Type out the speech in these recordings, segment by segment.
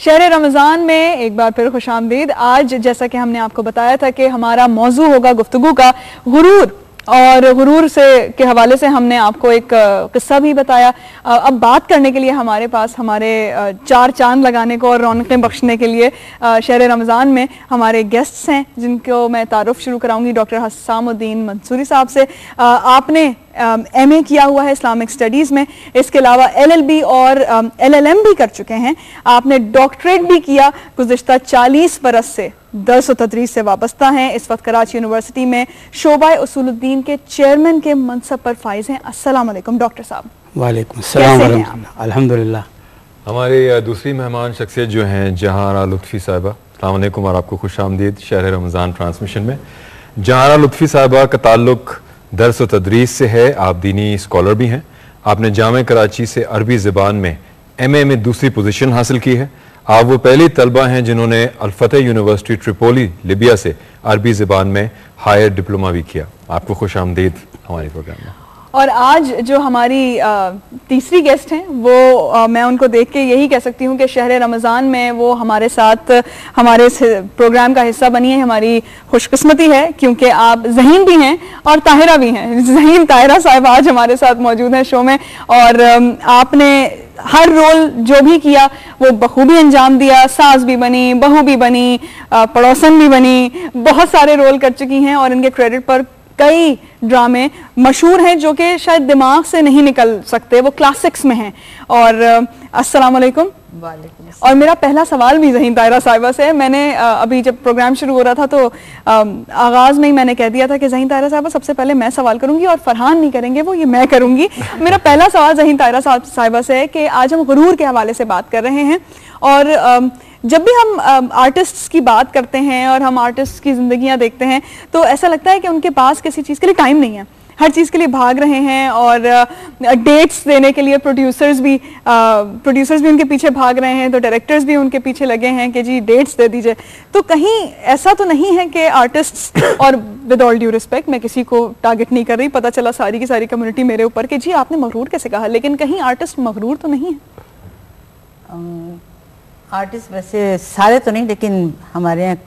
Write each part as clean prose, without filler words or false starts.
शहर रमज़ान में एक बार फिर खुशामदीद। आज जैसा कि हमने आपको बताया था कि हमारा मौजू होगा गुफ्तगू का गुरूर, और गुरूर से के हवाले से हमने आपको एक किस्सा भी बताया। अब बात करने के लिए हमारे पास हमारे चार चांद लगाने को और रौनकें बख्शने के लिए शहर रमज़ान में हमारे गेस्ट्स हैं, जिनको मैं तारुफ शुरू कराऊंगी डॉक्टर हसामुद्दीन मंसूरी साहब से। आपने MA किया हुआ है इस्लामिक स्टडीज़ में, इसके अलावा LLB और LLM भी कर चुके हैं। आपने डॉक्टरेट भी किया। गुज़िश्ता 40 बरस से दर्स व तदरीस से वाबस्ता हैं। इस वक्त कराची यूनिवर्सिटी में शोबा उसूलुद्दीन के चेयरमैन के मनसब पर फाइज हैं। अस्सलाम वालेकुम डॉक्टर साहब। वालेकुम अस्सलाम वरहमतुल्लाह। अल्हम्दुलिल्लाह। हमारे दूसरी मेहमान शख्सियत जो हैं जहारा लुत्फ़ी साहिबा, अस्सलाम वालेकुम और आपको खुशामदीद शहर रमज़ान ट्रांसमिशन में। जहारा लुत्फ़ी साहिबा का ताल्लुक दर्स व तदरीस से है। आप दीनी स्कॉलर भी हैं। आपने जामे कराची से अरबी ज़बान में MA में दूसरी पोजीशन हासिल की है। आप वो पहली तलबा हैं जिन्होंने अल-फतह यूनिवर्सिटी ट्रिपोली लिबिया से अरबी ज़बान में हायर डिप्लोमा भी किया। आपको खुशामदीद हमारे प्रोग्राम में। और आज जो हमारी तीसरी गेस्ट हैं वो मैं उनको देख के यही कह सकती हूँ कि शहर रमज़ान में वो हमारे साथ हमारे इस प्रोग्राम का हिस्सा बनी है। हमारी खुशकिस्मती है क्योंकि आप ज़हीन भी हैं और ताहिरा भी हैं। ज़हीन ताहिरा साहब आज हमारे साथ मौजूद हैं शो में, और आपने हर रोल जो भी किया वो बखूबी अंजाम दिया। सास भी बनी, बहू भी बनी, पड़ोसन भी बनी, बहुत सारे रोल कर चुकी हैं और इनके क्रेडिट पर कई ड्रामे मशहूर हैं जो कि शायद दिमाग से नहीं निकल सकते, वो क्लासिक्स में हैं। और अस्सलाम वालेकुम। और मेरा पहला सवाल भी ज़हीन ताहिरा साहिबा से है। मैंने अभी जब प्रोग्राम शुरू हो रहा था तो आगाज़ में ही मैंने कह दिया था कि ज़हीन ताहिरा साहिबा सबसे पहले मैं सवाल करूंगी और फरहान नहीं करेंगे, वो ये मैं करूंगी। मेरा पहला सवाल ज़हीन ताहिरा साहिबा से है कि आज हम गुरूर के हवाले से बात कर रहे हैं, और जब भी हम आर्टिस्ट्स की बात करते हैं और हम आर्टिस्ट की ज़िंदगियां देखते हैं तो ऐसा लगता है कि उनके पास किसी चीज़ के लिए टाइम नहीं है, हर चीज़ के लिए भाग रहे हैं, और डेट्स देने के लिए प्रोड्यूसर्स भी उनके पीछे भाग रहे हैं, तो डायरेक्टर्स भी उनके पीछे लगे हैं कि जी डेट्स दे दीजिए। तो कहीं ऐसा तो नहीं है कि आर्टिस्ट्स, और विद ऑल ड्यू रिस्पेक्ट मैं किसी को टारगेट नहीं कर रही, पता चला सारी की सारी कम्युनिटी मेरे ऊपर कि जी आपने मगरूर कैसे कहा, लेकिन कहीं आर्टिस्ट मगरूर तो नहीं है? आर्टिस्ट वैसे सारे तो नहीं, लेकिन हमारे यहाँ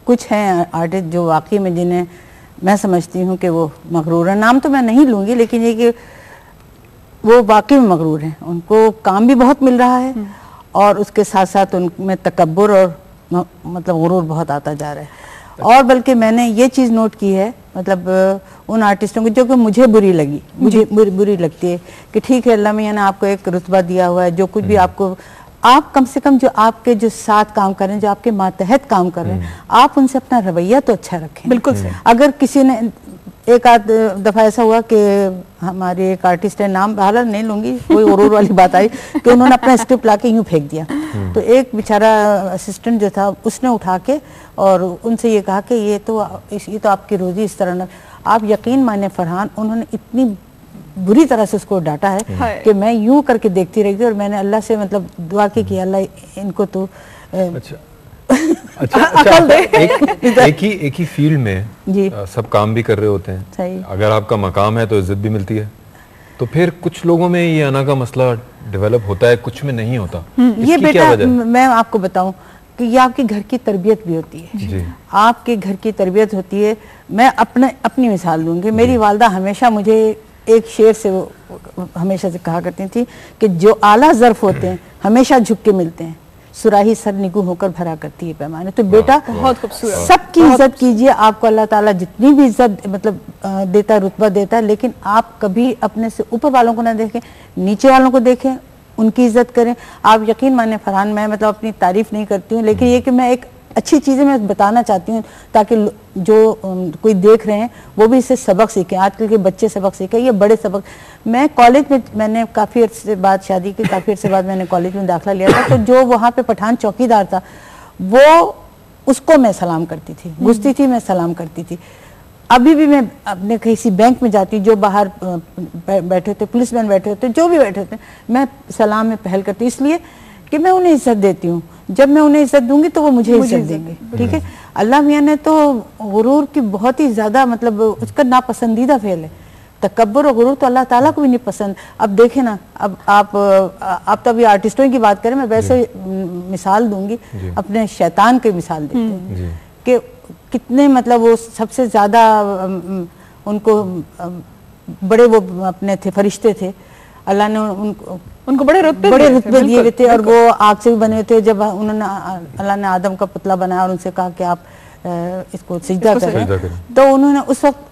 कुछ हैं आर्टिस्ट जो वाकई में जिन्हें मैं समझती हूँ कि वो मगरूर हैं। नाम तो मैं नहीं लूँगी, लेकिन ये कि वो वाकई में मगरूर हैं। उनको काम भी बहुत मिल रहा है और उसके साथ साथ उनमें तकब्बुर और मतलब गुरूर बहुत आता जा रहा है। और बल्कि मैंने ये चीज़ नोट की है, मतलब उन आर्टिस्टों की जो कि मुझे बुरी लगी, मुझे बुरी लगती है कि ठीक है अल्लाह मियां ने आपको एक रुतबा दिया हुआ है, जो कुछ भी आपको, आप कम से कम जो आपके जो साथ काम कर रहे हैं, जो आपके मातहत काम कर रहे हैं, आप उनसे अपना रवैया तो अच्छा रखें। बिल्कुल सही। अगर किसी ने एक आध दफ़ा ऐसा हुआ कि हमारी एक आर्टिस्ट है, नाम हालांकि नहीं लूंगी, कोई गुरूर वाली बात आई कि उन्होंने अपना स्क्रिप्ट लाके यूं फेंक दिया, तो एक बेचारा असिस्टेंट जो था उसने उठा के और उनसे ये कहा कि ये तो आपकी रोजी इस तरह न, आप यकीन माने फरहान, उन्होंने इतनी बुरी तरह से उसको डांटा है कि मैं यूं करके देखती रही थी, और मैंने अल्लाह से मतलब दुआ की कि अल्लाह इनको तो एक ही फील्ड में सब काम भी कर रहे होते हैं। सही। अगर आपका मकाम है तो इज्जत भी मिलती है, तो फिर कुछ लोगों में ये आना का मसला डेवलप होता है, कुछ में नहीं होता। ये बेटा मैं आपको बताऊं कि ये आपकी घर की तरबियत भी होती है जी। आपके घर की तरबियत होती है। मैं अपनी मिसाल दूंगी। मेरी वालदा हमेशा मुझे एक शेर से वो हमेशा से कहा करती थी कि जो आला ज़र्फ होते हैं हमेशा झुक के मिलते हैं, सुराही सर निगू होकर भरा करती है पैमाने। तो बेटा बहुत खूबसूरत, सबकी इज्जत कीजिए। आपको अल्लाह ताला जितनी भी इज्जत मतलब देता है, रुतबा देता है, लेकिन आप कभी अपने से ऊपर वालों को ना देखें, नीचे वालों को देखें, उनकी इज्जत करें। आप यकीन माने फरहान, मैं मतलब अपनी तारीफ नहीं करती हूँ, लेकिन ये कि मैं एक अच्छी चीज़ें मैं बताना चाहती हूँ ताकि जो कोई देख रहे हैं वो भी इससे सबक सीखें। आजकल के बच्चे सबक सीखें, ये बड़े सबक। मैं कॉलेज में, मैंने काफ़ी अर्से बाद शादी की, काफ़ी अर्से बाद मैंने कॉलेज में दाखिला लिया था, तो जो वहाँ पे पठान चौकीदार था वो, उसको मैं सलाम करती थी, घुसती थी, मैं सलाम करती थी। अभी भी मैं अपने किसी बैंक में जाती, जो बाहर बैठे होते, पुलिसमैन बैठे होते, जो भी बैठे होते, मैं सलाम में पहल करती, इसलिए कि मैं उन्हें इज्जत देती हूँ। जब मैं उन्हें इज्जत दूंगी तो वो मुझे इज्जत देंगे। ठीक है। अल्लाह मियां ने तो गुरूर की बहुत ही ज्यादा मतलब उसका नापसंदीदा फेल है तकब्बुर और गुरूर तो अल्लाह ताला को भी नहीं पसंद। अब देखें ना, अब आप तो अभी आर्टिस्टों की बात करें, मैं वैसे मिसाल दूंगी, अपने शैतान की मिसाल देते हैं कि कितने मतलब वो सबसे ज्यादा उनको बड़े वो अपने थे, फरिश्ते थे, अल्लाह ने उनको बड़े रुतबे दिए हुए थे और वो आग से भी बने हुए थे। जब उन्होंने अल्लाह ने आदम का पुतला बनाया और उनसे कहा कि आप इसको सिजदा करें, तो उन्होंने उस वक्त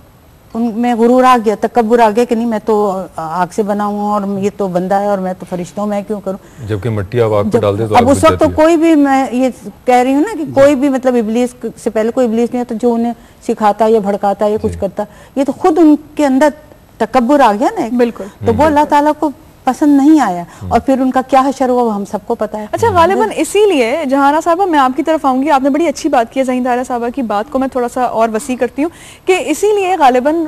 उनमें गुरूर आ गया, तकब्बुर आ गया कि नहीं मैं तो आग से बना हूँ और ये तो बंदा है और मैं तो फरिश्ता हूँ, मैं क्यों करूँ, जबकि मिट्टी आप आग पे डाल दे तो अब उस वक्त तो कोई भी, मैं ये कह रही हूँ ना कि कोई भी मतलब इब्लीस से पहले कोई इब्लीस नहीं है तो जो उन्हें सिखाता या भड़काता या कुछ करता, ये तो खुद उनके अंदर तकब्बुर आ गया ना, बिल्कुल, तो वो अल्लाह ताला को पसंद नहीं आया और फिर उनका क्या हशर हुआ वो हम सबको पता है। अच्छा, गालिबन इसीलिए जहाना साहबा मैं आपकी तरफ आऊंगी, आपने बड़ी अच्छी बात की है, ज़हीन ताहिरा साहबा की बात को मैं थोड़ा सा और वसी करती हूँ कि इसीलिए गालिबन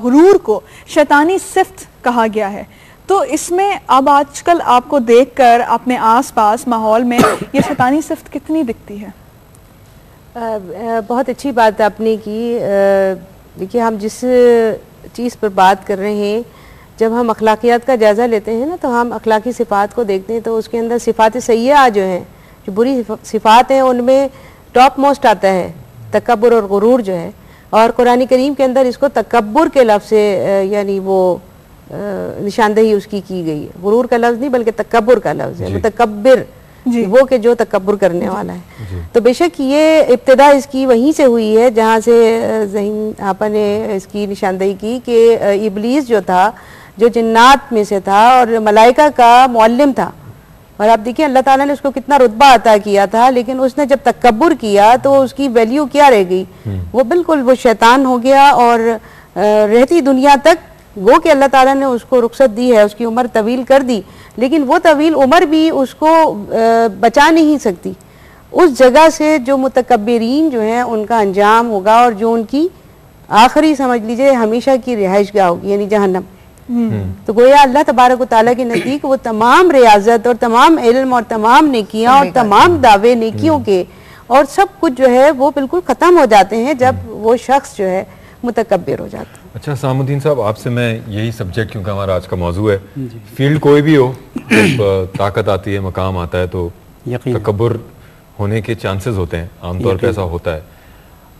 गुरूर को शैतानी सिफ्त कहा गया है। तो इसमें अब आजकल आपको देखकर अपने आसपास माहौल में ये शैतानी सिफ्त कितनी दिखती है? बहुत अच्छी बात आपने की। देखिए, हम जिस चीज़ पर बात कर रहे हैं, जब हम अखलाकियात का जायज़ा लेते हैं ना, तो हम अखलाकी सिफ़ात को देखते हैं, तो उसके अंदर सिफ़ात सय्या जो हैं, जो बुरी सिफ़ात हैं, उनमें टॉप मोस्ट आता है तकब्बुर और गुरूर जो है। और कुरान करीम के अंदर इसको तकब्बुर के लफ्ज़ से यानी वो निशानदही उसकी की गई है। गुरूर का लफ्ज़ नहीं बल्कि तकब्बुर का लफ्ज़ है, मुतकब्बिर वो के जो तकब्बुर करने वाला है। तो बेशक ये इब्तिदा इसकी वहीं से हुई है जहाँ से ज़हीन आपा ने इसकी निशानदही की कि इब्लीस जो था, जो जिन्नात में से था और मलाइका का मुअल्लिम था, और आप देखिए अल्लाह ताला ने उसको कितना रुतबा अता किया था, लेकिन उसने जब तकब्बुर किया तो उसकी वैल्यू क्या रह गई, वो बिल्कुल वो शैतान हो गया। और रहती दुनिया तक वो कि अल्लाह ताला ने उसको रुखसत दी है, उसकी उम्र तवील कर दी, लेकिन वो तवील उम्र भी उसको बचा नहीं सकती उस जगह से जो मुतकब्बिरीन जो हैं उनका अंजाम होगा और जो उनकी आखिरी समझ लीजिए हमेशा की रिहाइशगाह होगी, यानी जहन्नम। तो गोया अल्लाह तबारक व तआला के नज़दीक वो तमाम रियाजत और तमाम इल्म और तमाम नेकियां और तमाम दावे नेकियों के और सब कुछ जो है वो बिल्कुल ख़त्म हो जाते हैं जब वो शख्स जो है मुतकब्बिर हो जाता है। अच्छा सामुद्दीन साहब, आपसे मैं यही सब्जेक्ट, क्योंकि हमारा आज का मौजू है, फील्ड कोई भी हो, जब ताकत आती है, मकाम आता है, तो तकब्बुर होने के चांसेस होते हैं, आमतौर पर ऐसा होता है।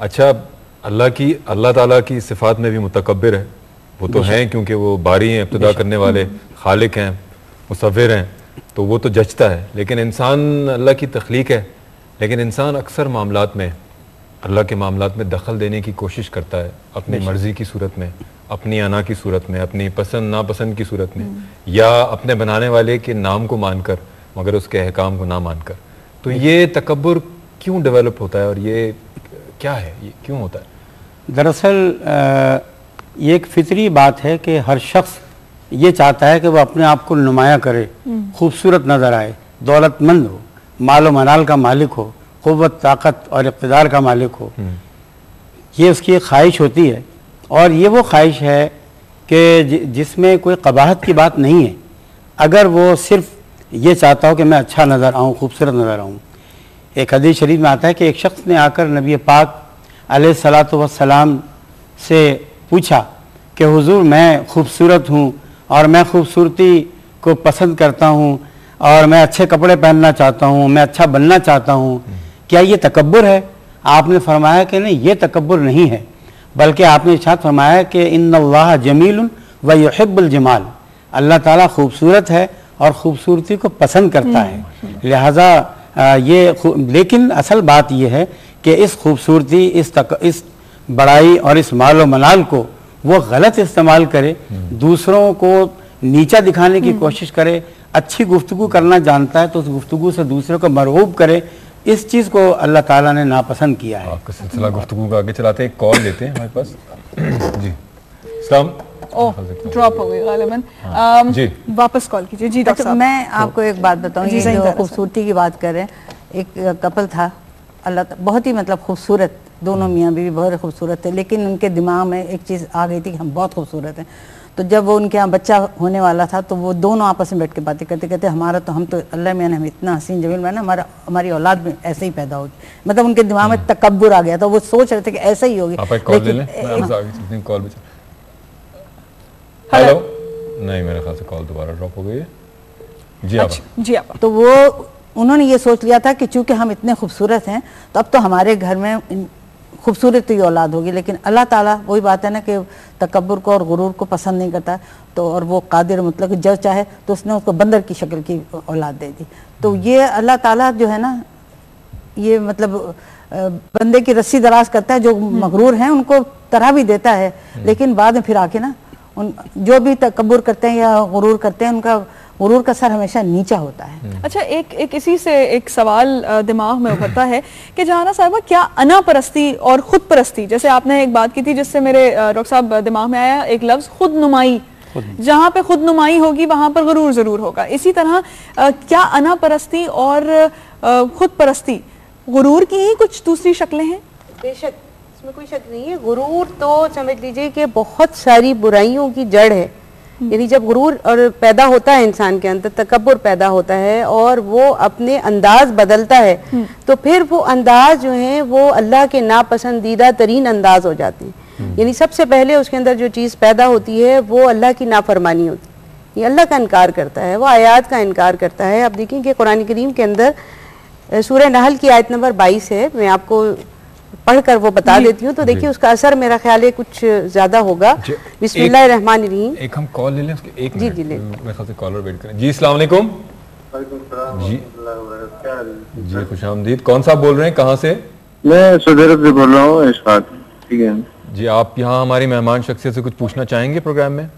अच्छा, अल्लाह ताला की सिफात में भी मुतकब्बिर है, वो तो हैं क्योंकि वो बारी हैं, इब्तिदा करने वाले, खालिक हैं, मुसव्विर हैं, तो वो तो जचता है। लेकिन इंसान अल्लाह की तख्लीक है, लेकिन इंसान अक्सर मामलात में, अल्लाह के मामलात में दखल देने की कोशिश करता है, अपनी मर्जी की सूरत में, अपनी अना की सूरत में, अपनी पसंद नापसंद की सूरत में, या अपने बनाने वाले के नाम को मानकर मगर उसके अहकाम को ना मानकर। तो ये तकब्बुर क्यों डेवलप होता है और ये क्या है, ये क्यों होता है? दरअसल ये एक फितरी बात है कि हर शख्स ये चाहता है कि वह अपने आप को नुमाया करे, खूबसूरत नज़र आए, दौलतमंद हो, मालो मनाल का मालिक हो, क़ुव्वत ताकत और इक़्तिदार का मालिक हो। ये उसकी एक ख्वाहिश होती है और ये वो ख्वाहिश है कि जिसमें कोई कबाहत की बात नहीं है। अगर वो सिर्फ ये चाहता हो कि मैं अच्छा नज़र आऊँ, खूबसूरत नज़र आऊँ। एक हदीस शरीफ में आता है कि एक शख्स ने आकर नबी पाक अलैहिस्सलातु वस्सलाम से पूछा कि हुजूर मैं खूबसूरत हूँ और मैं खूबसूरती को पसंद करता हूँ और मैं अच्छे कपड़े पहनना चाहता हूँ, मैं अच्छा बनना चाहता हूँ, क्या ये तकब्बुर है? आपने फरमाया कि नहीं, ये तकब्बुर नहीं है, बल्कि आपने इरशाद फरमाया कि इन्नल्लाह जमीलुन व युहिब्बुल जमाल, अल्लाह ताला खूबसूरत है और खूबसूरती को पसंद करता है। लिहाजा लेकिन असल बात यह है कि इस खूबसूरती, इस बड़ाई और इस मालो मनाल को वो गलत इस्तेमाल करे, दूसरों को नीचा दिखाने की कोशिश करे, अच्छी गुफ्तगू करना जानता है तो उस गुफ्तगू से दूसरों को मरगूब करे, इस चीज़ को अल्लाह ताला ने नापसंद किया है। आपका सिलसिला गुफ्तगू का आगे चलाते हैं, कॉल लेते हैं हमारे पास। जी सलाम। ड्रॉप हो गई गालिबन। जी वापस कॉल कीजिए। जी डॉक्टर साहब, मैं आपको एक बात बताऊँ, ये जो खूबसूरती की बात कर रहे हैं, एक कपल था, अल्लाह बहुत ही मतलब खूबसूरत, दोनों मियाँ बीवी बहुत खूबसूरत थे, लेकिन उनके दिमाग में एक चीज़ आ गई थी कि हम बहुत खूबसूरत हैं। तो जब वो उनके यहाँ बच्चा होने वाला था तो वो दोनों आपस में बैठ के बातें करते कहते हमारा तो हम तो अल्लाह मियाँ ने हमें इतना हसीन जमील में ना, हमारी औलाद में ऐसे ही पैदा होगी। मतलब उनके दिमाग में तकब्बुर आ गया, तो वो सोच रहे थे कि ऐसा ही होगी। हेलो, नहीं मेरे ख्याल से कॉल दोबारा ड्रॉप हो गई है। जी आप। जी आप। तो वो उन्होंने ये सोच लिया था कि चूंकि हम इतने खूबसूरत हैं तो अब तो हमारे घर में खूबसूरत ही औलाद होगी, लेकिन अल्लाह ताला वही बात है ना कि तकब्बुर को और गुरूर को पसंद नहीं करता, तो और वो कादिर मतलब कि जब चाहे तो उसने उसको बंदर की शक्ल की औलाद दे दी। तो ये अल्लाह ताला जो है ना, ये मतलब बंदे की रस्सी दराज करता है, जो मगरूर हैं उनको तरह भी देता है, लेकिन बाद में फिर आके ना उन जो भी तकब्बुर करते हैं या गुरूर करते हैं उनका गुरूर का सर हमेशा नीचा होता है। अच्छा, एक इसी से एक सवाल दिमाग में उभरता है कि जहाना साहिबा, क्या अना परस्ती और खुद परस्ती, जैसे आपने एक बात की थी जिससे मेरे डॉक्टर साहब दिमाग में आया एक लफ्ज खुद नुमाई, जहाँ पे खुद नुमाई होगी वहां पर गुरूर जरूर होगा। इसी तरह क्या अना परस्ती और खुद परस्ती गुरूर की ही कुछ दूसरी शक्लें हैं? बेशक, इसमें कोई शक नहीं है। गुरूर तो समझ लीजिए कि बहुत सारी बुराइयों की जड़ है। यानी जब गुरूर और पैदा होता है इंसान के अंदर, तकब्बुर पैदा होता है और वो अपने अंदाज बदलता है, तो फिर वो अंदाज जो है वो अल्लाह के नापसंदीदा तरीन अंदाज हो जाते हैं। यानी सबसे पहले उसके अंदर जो चीज़ पैदा होती है वो अल्लाह की नाफरमानी होती है, ये अल्लाह का इनकार करता है, वो आयात का इनकार करता है। आप देखेंगे कुरान करीम के अंदर सूरह नहल की आयत नंबर 22 है, मैं आपको पढ़कर वो बता देती हूँ, तो देखिए उसका असर मेरा ख्याल है कुछ ज्यादा होगा। बिस्मिल्लाहिर्रहमानिर्रहीम। एक हम कॉल ले लें उसके, एक जी जी ले। मेरे ख्याल से कॉलर वेट करें। जी अस्सलाम वालेकुम। जी जी खुशामदीद। कौन सा बोल रहे हैं, कहाँ से? मैं सऊदी अरब से बोल रहा हूँ इशफाक। ठीक है जी, आप यहाँ हमारी मेहमान शख्सियत से कुछ पूछना चाहेंगे प्रोग्राम में?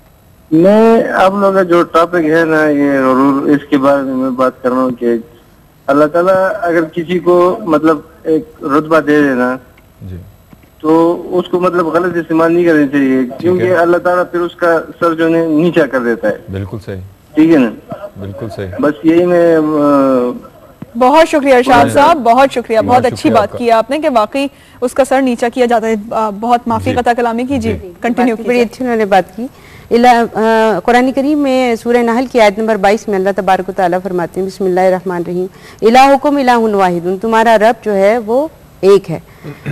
मैं आप लोग का जो टॉपिक है ना ये और इसके बारे में मैं बात कर रहा हूँ कि अल्लाह ताला अगर किसी को मतलब एक रुतबा दे देना जी, तो उसको मतलब गलत इस्तेमाल नहीं करनी चाहिए, क्योंकि अल्लाह ताला फिर उसका सर जो है नीचा कर देता है। बिल्कुल सही, ठीक है ना, बिल्कुल सही। बस यही मैं बहुत शुक्रिया इरशाद साहब, बहुत शुक्रिया, बहुत अच्छी शुक्रिया बात की आपने कि वाकई उसका सर नीचा किया जाता है। बहुत माफी कता कलामी की। जी कंटिन्यू बड़ी अच्छी उन्होंने बात की। कुरान करीम में सूरह नहल की आयत नंबर 22 में अल्लाह तबारक व तआला फरमाते हैं बिस्मिल्लाहिर्रहमानिर्रहीम, इलाहुकुम इलाहुन वाहिदुन, तुम्हारा रब जो है वो एक है।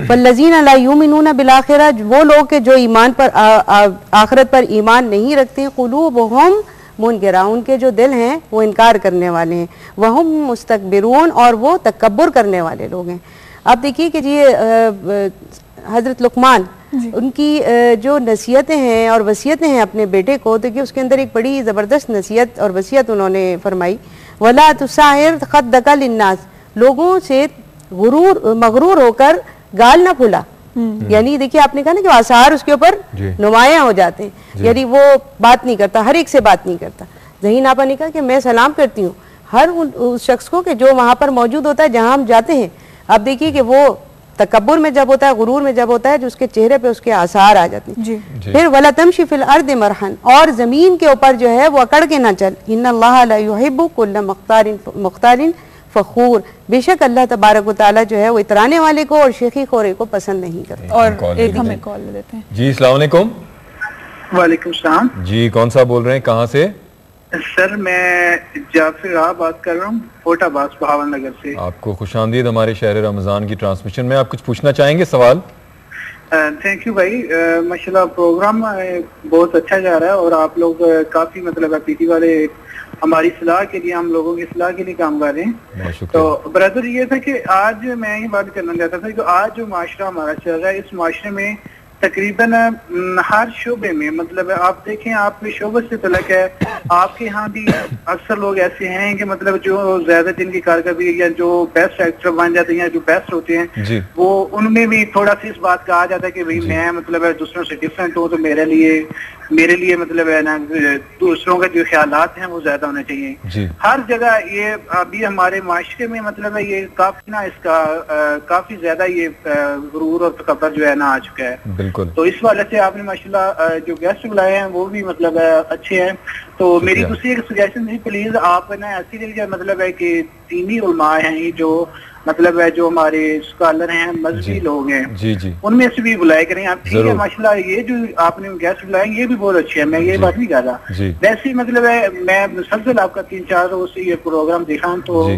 फल्लज़ीना ला युमिनूना बिल आखिरा, वो लोग के जो ईमान पर आखिरत पर ईमान नहीं रखते, कुलूबुहुम मुनकिरा, उनके जो दिल हैं वो इनकार करने वाले हैं, वहुम मुस्तकबिरून, और वो तकब्बुर करने वाले लोग हैं। आप देखिए कि जी हजरत लुकमान उनकी जो नसीहतें हैं और वसीयतें हैं अपने बेटे को, देखिए उसके अंदर एक बड़ी ज़बरदस्त नसीहत और वसीयत उन्होंने फरमाई, वला तुसाहिर खद्दका लिन्नास, लोगों से मगरूर होकर गाल ना फुला। यानी देखिए आपने कहा ना कि आसार उसके ऊपर नुमाया हो जाते हैं, यानी वो बात नहीं करता, हर एक से बात नहीं करता। ज़हीन आपा ने कहा कि मैं सलाम करती हूँ हर उस शख्स को कि जो वहाँ पर मौजूद होता है जहाँ हम जाते हैं। आप देखिए कि वो तकब्बुर में जब होता है, गुरूर में जब होता है, जो उसके चेहरे पे उसके आसार आ जाते हैं। फिर वला तमशी फिल अर्द मरहन, और जमीन के ऊपर जो है वो अकड़ के ना चल। इन्नल्लाह ला युहिब्बु कुल्ल मुख्तारिन फखूर, बेशक अल्लाह तबारक व तआला जो है वो इतराने वाले को और शेखी खोरे को पसंद नहीं करता। और एक हमें कॉल ले लेते हैं। जी अस्सलाम वालेकुम। वालेकुम सलाम। जी कौन सा बोल रहे हैं, कहाँ से? सर मैं जाफिर बात कर रहा हूँ फोटाबाद बहावन नगर से। आपको खुशामदीद हमारे शहर रमजान की ट्रांसमिशन में। आप कुछ पूछना चाहेंगे सवाल? थैंक यू भाई, माशाल्लाह प्रोग्राम बहुत अच्छा जा रहा है और आप लोग काफी मतलब पीटी वाले हमारी सलाह के लिए, हम लोगों की सलाह के लिए काम कर रहे हैं। तो ब्रदर ये था कि आज मैं ये बात करना चाहता था कि आज जो माशरा हमारा चल रहा है, इस माशरे में तकरीबन हर शोबे में मतलब आप देखें, आपके शोबे से तलक है, आपके यहाँ भी अक्सर लोग ऐसे हैं कि मतलब जो ज्यादा जिनकी कारकर्दगी या जो बेस्ट एक्टर बन जाते हैं, जो बेस्ट होते हैं, वो उनमें भी थोड़ा सा इस बात कहा जाता है कि भाई मैं मतलब दूसरों से डिफरेंट हूँ, तो मेरे लिए मतलब है ना दूसरों के जो ख्यालात हैं वो ज्यादा होने चाहिए। हर जगह ये अभी हमारे माशरे में मतलब है ये काफी ना इसका काफी ज्यादा ये गुरूर और तकब्बुर जो है ना आ चुका है। बिल्कुल। तो इस वाले से आपने माशाल्लाह जो गेस्ट बुलाए हैं वो भी मतलब अच्छे हैं। तो मेरी दूसरी एक सजेशन थी, प्लीज आप ना ऐसी मतलब है कि दीनी उलमा हैं ये जो मतलब है जो हमारे स्कॉलर हैं, मजहबी लोग हैं, जी जी, उनमें से भी बुलाए करें आप। ठीक है माशाल्लाह, ये जो आपने गेस्ट बुलाए ये भी बहुत अच्छे हैं, मैं ये बात नहीं कर रहा। वैसे मतलब है मैं मुसलसल आपका 3-4 रोज से ये प्रोग्राम देखा हूँ, तो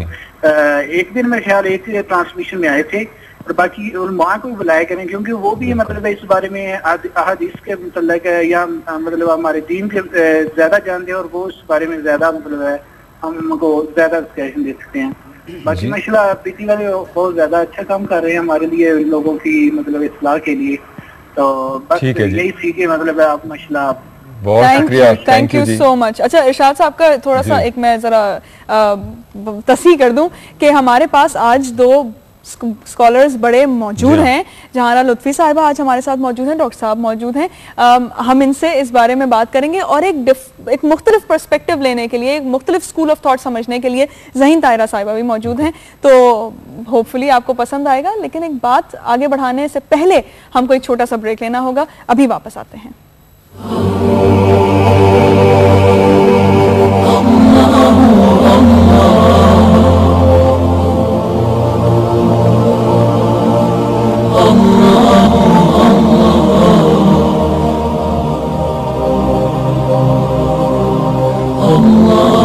एक दिन मेरे ख्याल एक ट्रांसमिशन में आए थे और बाकी उलमा को भी बुलाया करें, क्योंकि वो भी मतलब इस बारे में अहादीस के मतलब या मतलब हमारे दीन के ज्यादा जानते हैं और वो इस बारे में ज्यादा मतलब है हमको ज्यादा सजेशन दे सकते हैं। बाकी माशाल्लाह पीटी वाले बहुत ज्यादा अच्छा काम कर रहे हैं हमारे लिए, लोगों की मतलब इस्लाह के लिए। तो बस यही सीखे मतलब है आप माशाल्लाह। बहुत शुक्रिया, थैंक यू सो मच। अच्छा इरशाद साहब का थोड़ा सा एक मैं जरा तस्हीह कर दूं कि हमारे पास आज 2 स्कॉलर्स बड़े मौजूद हैं। जहारा लुत्फी साहिबा आज हमारे साथ मौजूद हैं, डॉक्टर साहब मौजूद हैं। हम इनसे इस बारे में बात करेंगे और एक मुख्तलिफ पर्सपेक्टिव लेने के लिए, एक मुख्तलिफ स्कूल ऑफ थॉट समझने के लिए ज़हीन ताहिरा साहिबा भी मौजूद हैं। तो होपफुली आपको पसंद आएगा, लेकिन एक बात आगे बढ़ाने से पहले हमको एक छोटा सा ब्रेक लेना होगा। अभी वापस आते हैं। Allah